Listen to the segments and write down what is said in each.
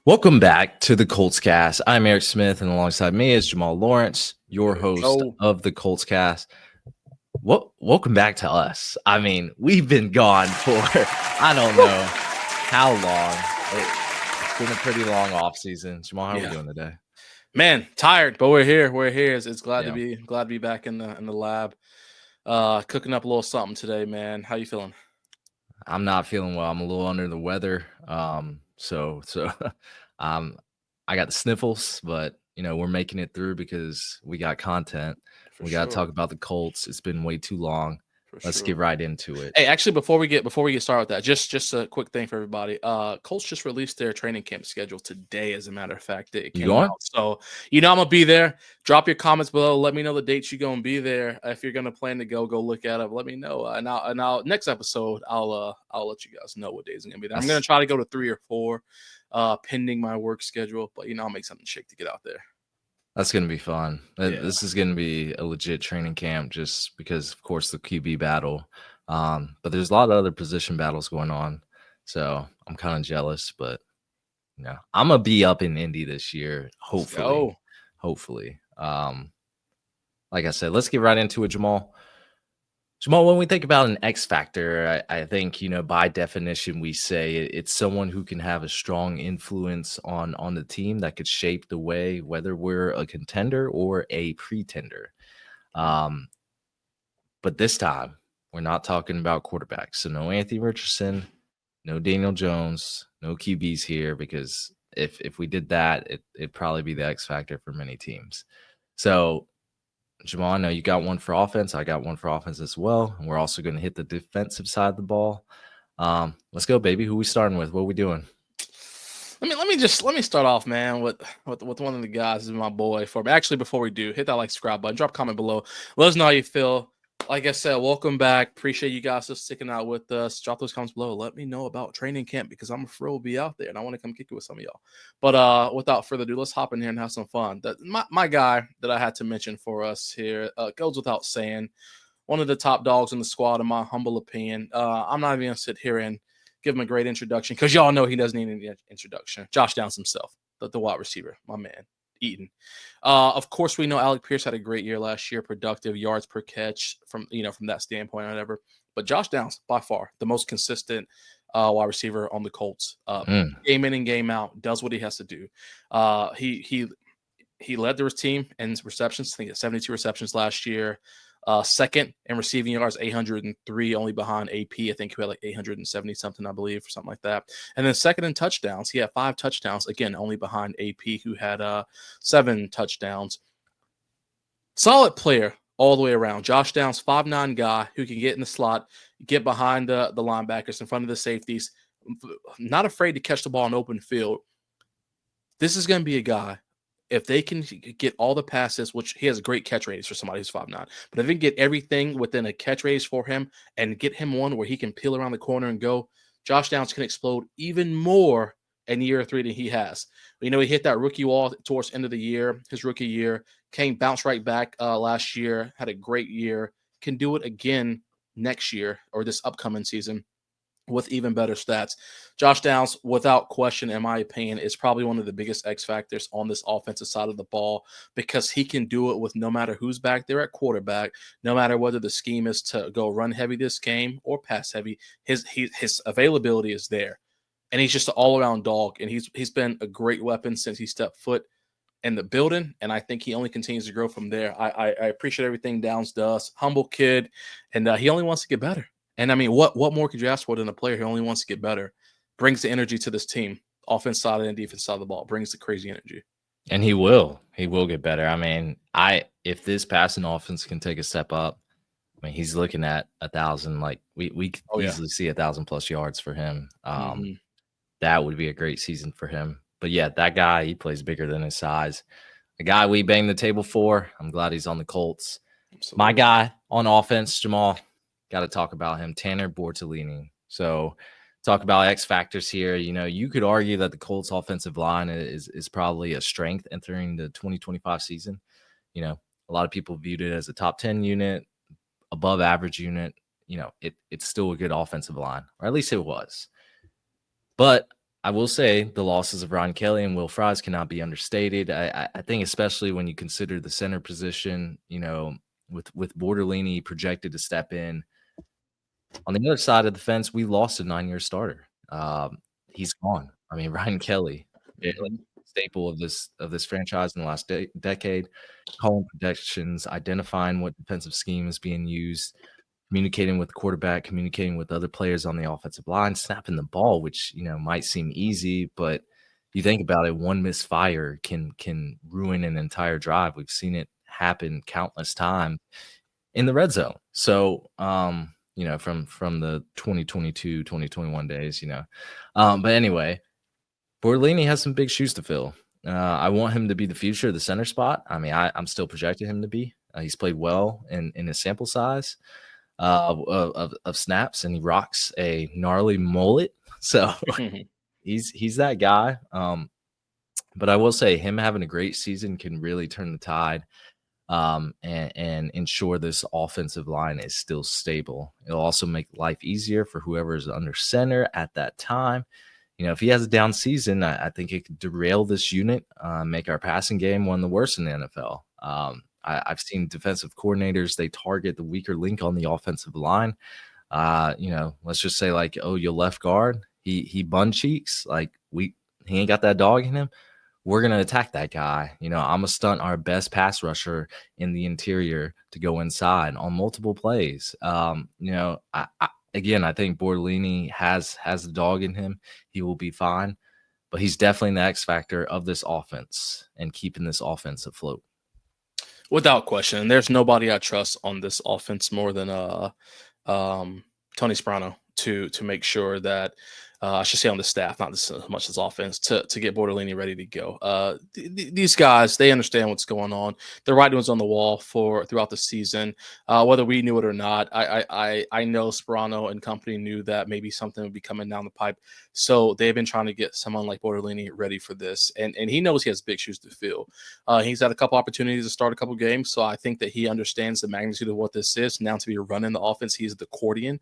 Welcome back to the Colts Cast. I'm Eric Smith, and alongside me is Jamal Lawrence, your host Oh, of the Colts Cast. Welcome back to us. I mean, we've been gone for I don't know how long. It's been a pretty long off season. Jamal, how are we yeah, doing today? man, tired, but we're here. We're here. It's Yeah, glad to be back in the lab. Cooking up a little something today, man. How you feeling? I'm not feeling well. I'm a little under the weather. So um, I got the sniffles, but we're making it through because we got content. For We got to talk sure, about the Colts. It's been way too long. for Let's get sure. right into it. Hey, actually, before we get started with that, just a quick thing for everybody. Colts just released their training camp schedule today. As a matter of fact, it You came going? out. So I'm gonna be there. Drop your comments below. Let me know the dates you're gonna be there. If you're gonna plan to go look at it. Let me know. And I'll next episode I'll let you guys know what days I'm gonna be there. I'm gonna That's try to go to 3 or 4, pending my work schedule. But I'll make something shake to get out there. that's gonna be fun. Yeah. This is gonna be a legit training camp, just because, of course, the QB battle. But there's a lot of other position battles going on, so I'm kind of jealous. But I'm gonna be up in Indy this year, Let's hopefully. go. Hopefully. Like I said, let's get right into it, Jamal. Jamal, when we think about an X factor, I think, by definition, we say it's someone who can have a strong influence on the team that could shape the way, whether we're a contender or a pretender. Um, but this time, we're not talking about quarterbacks. So no Anthony Richardson, no Daniel Jones, no QBs here, because if we did that, it'd probably be the X factor for many teams. So Jamal, I know you got one for offense. I got one for offense as well. And we're also going to hit the defensive side of the ball. Let's go, baby. Who we starting with? What are we doing? Let me start off, man, with one of the guys. This is my boy. For actually, before we do, hit that like subscribe button, drop a comment below. Let us know how you feel. Like I said, welcome back. Appreciate you guys just sticking out with us. Drop those comments below. Let me know about training camp because I'm afraid we'll be out there and I want to come kick it with some of y'all. But without further ado, let's hop in here and have some fun. My guy that I had to mention for us here goes without saying. One of the top dogs in the squad, in my humble opinion. I'm not even gonna sit here and give him a great introduction because y'all know he doesn't need any introduction. Josh Downs himself, the wide receiver, my man, Eaton. Of course, we know Alec Pierce had a great year last year, productive yards per catch from that standpoint, whatever. But Josh Downs, by far, the most consistent wide receiver on the Colts. Mm. Game in and game out, does what he has to do. He led their team in receptions. I think he had 72 receptions last year. Second in receiving yards, 803, only behind AP. I think he had like 870 something, I believe, or something like that. And then second in touchdowns, he had 5 touchdowns, again, only behind AP, who had 7 touchdowns. Solid player all the way around. Josh Downs, 5'9" guy who can get in the slot, get behind the linebackers, in front of the safeties, not afraid to catch the ball in open field. This is going to be a guy, if they can get all the passes, which he has a great catch radius for somebody who's 5'9", but if they can get everything within a catch radius for him and get him one where he can peel around the corner and go, Josh Downs can explode even more in year 3 than he has. He hit that rookie wall towards the end of the year, his rookie year, came bounce right back last year, had a great year, can do it again next year or this upcoming season with even better stats. Josh Downs, without question, in my opinion, is probably one of the biggest X factors on this offensive side of the ball because he can do it with no matter who's back there at quarterback, no matter whether the scheme is to go run heavy this game or pass heavy. His availability is there, and he's just an all around dog. And he's been a great weapon since he stepped foot in the building, and I think he only continues to grow from there. I appreciate everything Downs does. Humble kid, and he only wants to get better. And I mean, what more could you ask for than a player who only wants to get better? Brings the energy to this team, offense side and defense side of the ball. Brings the crazy energy. And he will. He will get better. I mean, if this passing offense can take a step up, I mean, he's looking at 1,000. Like we could Oh yeah. easily see 1,000 plus yards for him. Mm-hmm. That would be a great season for him. But yeah, that guy, he plays bigger than his size. A guy we banged the table for. I'm glad he's on the Colts. My Absolutely. guy on offense, Jamal, got to talk about him, Tanner Bortalini. So talk about X factors here. You could argue that the Colts offensive line is probably a strength entering the 2025 season. A lot of people viewed it as a top 10 unit, above average unit. It's still a good offensive line, or at least it was. But I will say the losses of Ron Kelly and Will Fries cannot be understated. I think especially when you consider the center position, with Bortalini projected to step in. On the other side of the fence, we lost a 9-year starter. He's gone. I mean, Ryan Kelly, like Mhm. staple of this franchise in the last decade, calling protections, identifying what defensive scheme is being used, communicating with the quarterback, communicating with other players on the offensive line, snapping the ball, which might seem easy, but you think about it, one misfire can ruin an entire drive. We've seen it happen countless times in the red zone. So, from the 2022, 2021 days. But anyway, Bortolini has some big shoes to fill. I want him to be the future of the center spot. I mean, I'm still projecting him to be. He's played well in his sample size of snaps, and he rocks a gnarly mullet. So he's that guy. But I will say, him having a great season can really turn the tide, and ensure this offensive line is still stable. It'll also make life easier for whoever is under center at that time. If he has a down season, I think it could derail this unit, make our passing game one of the worst in the NFL. I've seen defensive coordinators, they target the weaker link on the offensive line. Let's just say, like, oh, your left guard, he bun cheeks, like he ain't got that dog in him. We're gonna attack that guy. I'm gonna stunt our best pass rusher in the interior to go inside on multiple plays. Again, I think Bortolini has the dog in him. He will be fine, but he's definitely the X factor of this offense and keeping this offense afloat. Without question. There's nobody I trust on this offense more than Tony Sprono to make sure that I should say on the staff, not as much as offense, to get Bortolini ready to go. These guys, they understand what's going on. The writing was on the wall for throughout the season, whether we knew it or not. I know Sprono and company knew that maybe something would be coming down the pipe, so they've been trying to get someone like Bortolini ready for this, and he knows he has big shoes to fill. He's had a couple opportunities to start a couple games, so I think that he understands the magnitude of what this is. Now to be running the offense, he's the accordion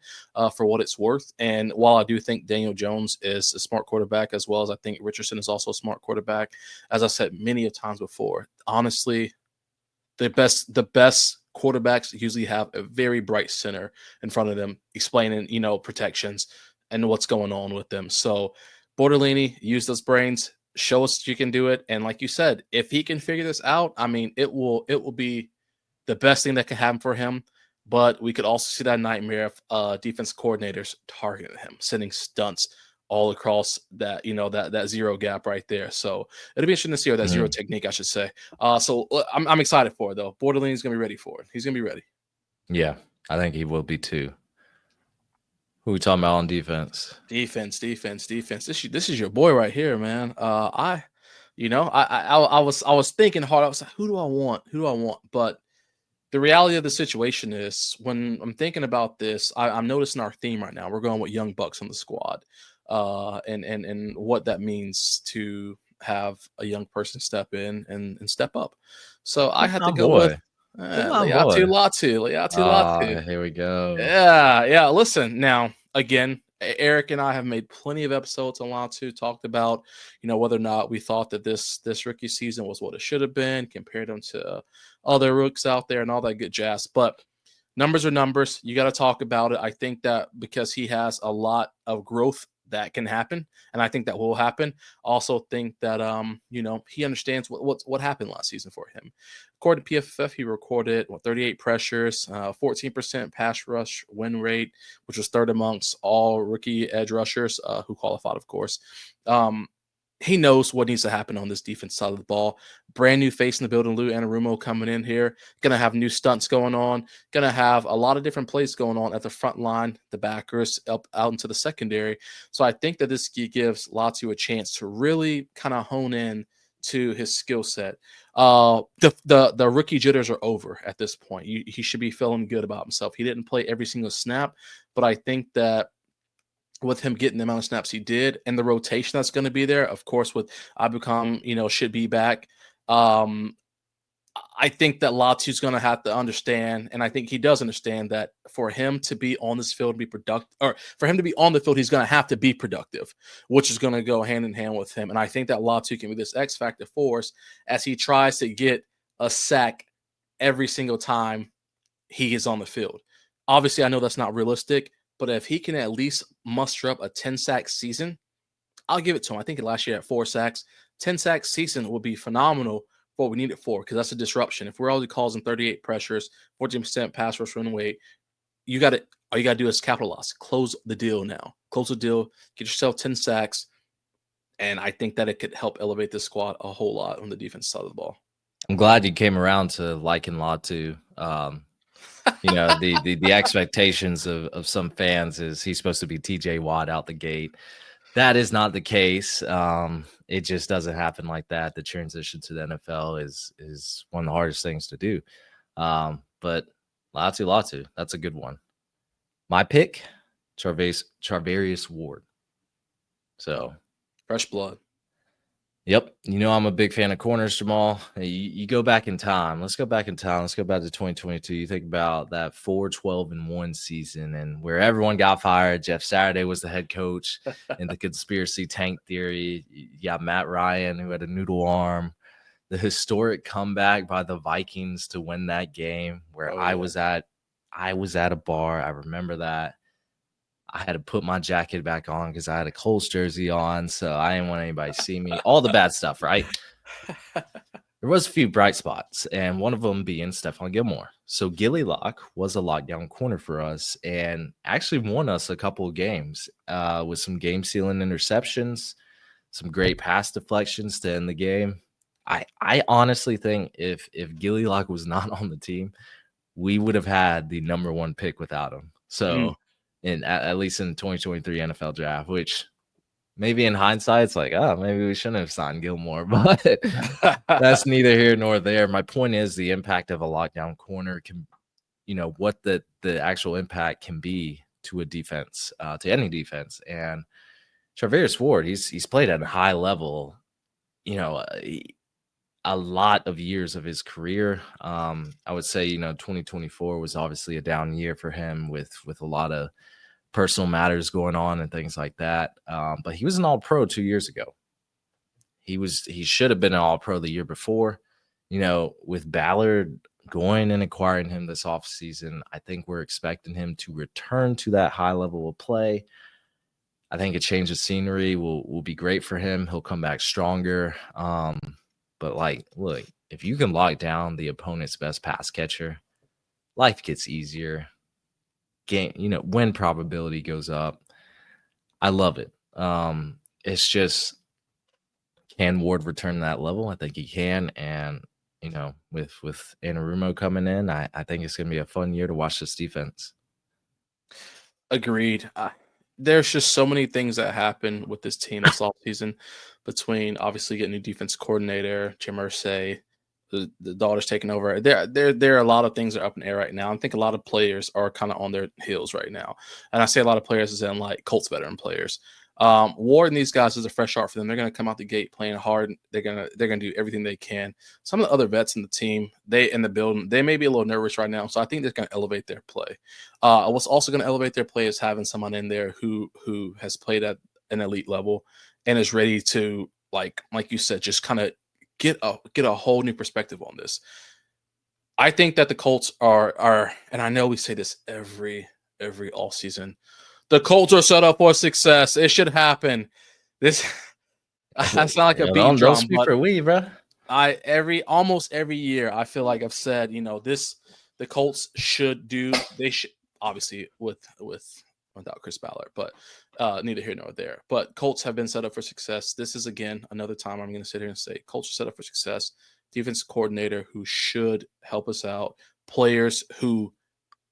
for what it's worth. And while I do think Daniel Jones is a smart quarterback, as well as I think Richardson is also a smart quarterback, as I said many a times before, honestly, the best quarterbacks usually have a very bright center in front of them, explaining protections and what's going on with them. So Bortolini, use those brains, show us you can do it, and like you said, if he can figure this out, I mean, it will be the best thing that can happen for him. But we could also see that nightmare of defense coordinators targeting him, sending stunts all across that zero gap right there. So it'll be interesting to see, or that zero Mhm. technique, I should say. I'm excited for it though. Borderline's gonna be ready for it. He's gonna be ready. Yeah, I think he will be too. Who we talking about on defense? Defense. This is your boy right here, man. I was thinking hard. I was like, who do I want? Who do I want? But the reality of the situation is, when I'm thinking about this, I'm noticing our theme right now. We're going with young bucks on the squad, and what that means to have a young person step in and step up. So I Look at had my to go with boy. Look at my Leatu boy. Latu, Leatu Ah, Latu. here we go. Yeah, yeah. Listen, now again, Eric and I have made plenty of episodes on Latu, talked about whether or not we thought that this rookie season was what it should have been, compared them to other rooks out there and all that good jazz. But numbers are numbers. You got to talk about it. I think that because he has a lot of growth that can happen, and I think that will happen. Also think that he understands what happened last season for him. According to PFF, he recorded 38 pressures, 14% pass rush win rate, which was third amongst all rookie edge rushers who qualified, of course. Um, he knows what needs to happen on this defense side of the ball. Brand new face in the building, Lou Anarumo coming in here. Going to have new stunts going on. Going to have a lot of different plays going on at the front line, the backers, up out into the secondary. So I think that this gives Lazio a chance to really kind of hone in to his skill set. The rookie jitters are over at this point. He should be feeling good about himself. He didn't play every single snap, but I think that with him getting the amount of snaps he did and the rotation that's going to be there, of course, with Abukam, should be back. Um, I think that Latu's going to have to understand, and I think he does understand that for him to be on this field and be productive, or for him to be on the field, he's going to have to be productive, which is going to go hand in hand with him. And I think that Latu can be this X factor force as he tries to get a sack every single time he is on the field. Obviously, I know that's not realistic, but if he can at least muster up a 10 sack season, I'll give it to him. I think last year at 4 sacks, 10 sack season will be phenomenal for what we need it for, because that's a disruption. If we're already causing 38 pressures, 14% pass rush run rate, all you got to do is capitalize. Close the deal now. Close the deal. Get yourself 10 sacks. And I think that it could help elevate the squad a whole lot on the defense side of the ball. I'm glad you came around to liking Latu. The expectations of some fans is he's supposed to be TJ Watt out the gate. That is not the case. It just doesn't happen like that. The transition to the NFL is one of the hardest things to do. But Latu, that's a good one. My pick, Charvarius Ward. So fresh blood. Yep. I'm a big fan of corners, Jamal. You go back in time. Let's go back in time. Let's go back to 2022. You think about that 4-12-1 season and where everyone got fired. Jeff Saturday was the head coach in the conspiracy tank theory. You got Matt Ryan, who had a noodle arm. The historic comeback by the Vikings to win that game where I was at a bar. I remember that. I had to put my jacket back on because I had a Colts jersey on, so I didn't want anybody to see me. All the bad stuff, right? There was a few bright spots, and one of them being Stefon Gilmore. So Gilly Lock was a lockdown corner for us and actually won us a couple of games with some game-sealing interceptions, some great pass deflections to end the game. I honestly think if Gilly Lock was not on the team, we would have had the number 1 pick without him. So at least in the 2023 NFL draft, which maybe in hindsight, it's like, maybe we shouldn't have signed Gilmore, but that's neither here nor there. My point is the impact of a lockdown corner can, what the actual impact can be to a defense, to any defense. And Charvarius Ward, he's played at a high level, a lot of years of his career. I would say, 2024 was obviously a down year for him with a lot of personal matters going on and things like that. But he was an All-Pro 2 years ago. He should have been an All-Pro the year before. With Ballard going and acquiring him this offseason, I think we're expecting him to return to that high level of play. I think a change of scenery will be great for him. He'll come back stronger. But look, if you can lock down the opponent's best pass catcher, life gets easier. Win probability goes up. I love it. It's just, can Ward return to that level? I think he can. And, with Anarumo coming in, I think it's going to be a fun year to watch this defense. Agreed. There's just so many things that happen with this team this offseason, between obviously getting a new defense coordinator, Jim Irsay, the daughters taking over. There are a lot of things that are up in the air right now. I think a lot of players are kind of on their heels right now. And I say a lot of players as in like Colts veteran players. Ward and these guys is a fresh start for them. They're going to come out the gate playing hard. They're gonna do everything they can. Some of the other vets in the team, they in the building, they may be a little nervous right now. So I think they're going to elevate their play. What's also going to elevate their play is having someone in there who has played at an elite level and is ready to, like you said, just kind of get a whole new perspective on this. I think that the Colts are, and I know we say this every all season, the Colts are set up for success. It should happen. This I sound like a beat drum, speak for we, bro. Almost every year I feel like I've said, the Colts should do. They should, obviously without Chris Ballard, but neither here nor there. But Colts have been set up for success. This is, again, another time I'm going to sit here and say Colts are set up for success. Defense coordinator who should help us out. Players who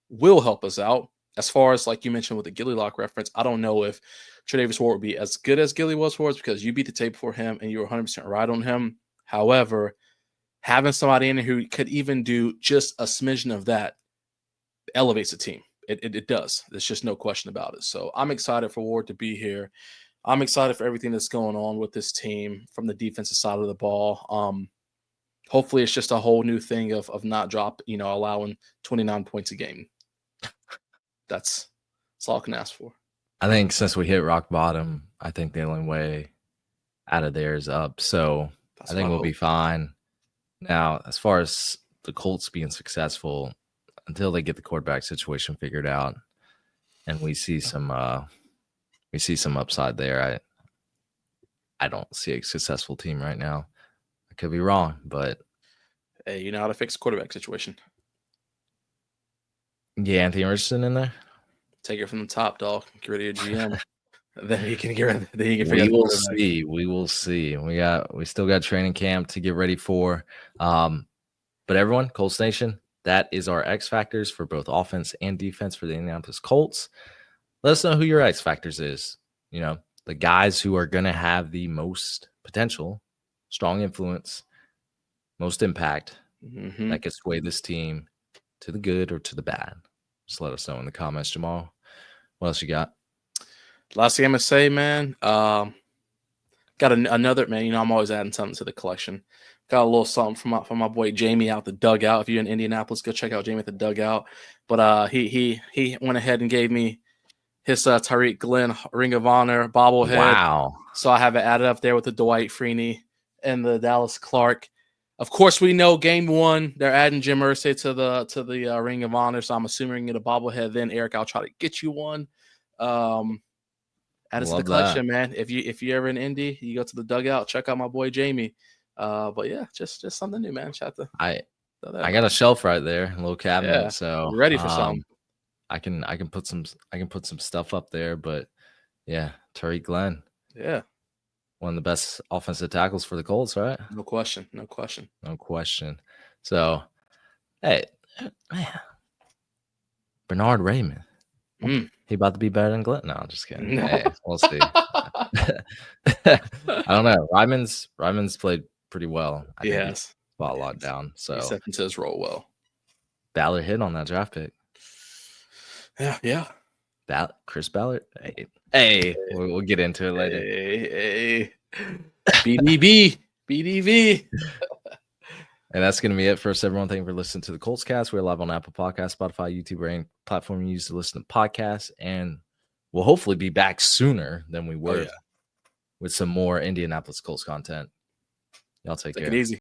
will help us out. As far as, like you mentioned with the Gilly Lock reference, I don't know if Tre'Davious Ward would be as good as Gilly was for us, because you beat the tape for him and you were 100% right on him. However, having somebody in there who could even do just a smidgen of that elevates the team. It does. There's just no question about it. So I'm excited for Ward to be here. I'm excited for everything that's going on with this team from the defensive side of the ball. Hopefully, it's just a whole new thing of not allowing 29 points a game. That's all I can ask for. I think since we hit rock bottom, I think the only way out of there is up. So That's I what think I we'll hope. be fine. Now, as far as the Colts being successful, until they get the quarterback situation figured out, and we see some upside there, I don't see a successful team right now. I could be wrong, but Hey, you know how to fix a quarterback situation. yeah, Anthony Richardson in there. Take it from the top, dog. Get rid of your GM. Then you can figure out We the will quarterback. see. We will see. We still got training camp to get ready for. But everyone, Colts Nation, that is our X factors for both offense and defense for the Indianapolis Colts. Let us know who your X factors is. You know, the guys who are going to have the most potential, strong influence, most impact that could sway this team to the good or to the bad. Just let us know in the comments, Jamal. What else you got? Last thing I'm gonna say, man. Got another man. You know, I'm always adding something to the collection. Got a little something from my boy Jamie out the dugout. If you're in Indianapolis, go check out Jamie at the dugout. But he went ahead and gave me his Tyreek Glenn Ring of Honor bobblehead. Wow. So I have it added up there with the Dwight Freeney and the Dallas Clark. Of course, we know game 1 they're adding Jim Irsay to the Ring of Honor. So I'm assuming get a bobblehead. Then Eric, I'll try to get you one. Add it to the collection, man. If you're ever in Indy, you go to the dugout, check out my boy Jamie. But yeah, just something new, man. I got a shelf right there, a little cabinet. Yeah, so ready for something. I can put some stuff up there, but yeah, Tariq Glenn. Yeah. One of the best offensive tackles for the Colts, right? No question. So, hey, man, Bernard Raymond. He about to be better than Glenn? No, I'm just kidding. No. Hey, we'll see. I don't know. Ryman's played pretty well. I think he's got a lot down. So he stepped into his role well. Ballard hit on that draft pick. Yeah. Chris Ballard. Hey, we'll get into it later. Hey. BDV. And that's going to be it for us, everyone. Thank you for listening to the Colts Cast. We're live on Apple Podcasts, Spotify, YouTube, or any platform you use to listen to podcasts. And we'll hopefully be back sooner than we were with some more Indianapolis Colts content. Y'all take care. Take it easy.